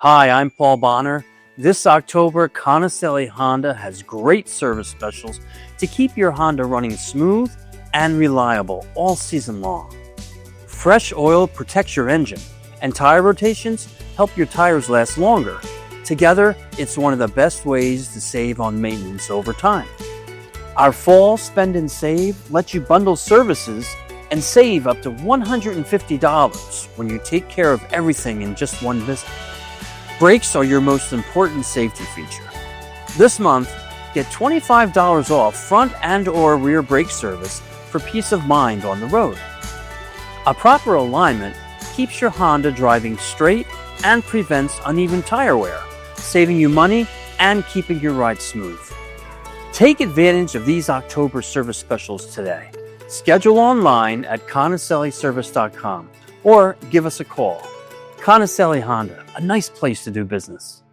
Hi, I'm Paul Bonner. This October, Conacelli Honda has great service specials to keep your Honda running smooth and reliable all season long. Fresh oil protects your engine, and tire rotations help your tires last longer. Together, it's one of the best ways to save on maintenance over time. Our fall Spend and Save lets you bundle services and save up to $150 when you take care of everything in just one visit. Brakes are your most important safety feature. This month, get $25 off front and/or rear brake service for peace of mind on the road. A proper alignment keeps your Honda driving straight and prevents uneven tire wear, saving you money and keeping your ride smooth. Take advantage of these October service specials today. Schedule online at ConacelliService.com or give us a call. Conacelli Honda, a nice place to do business.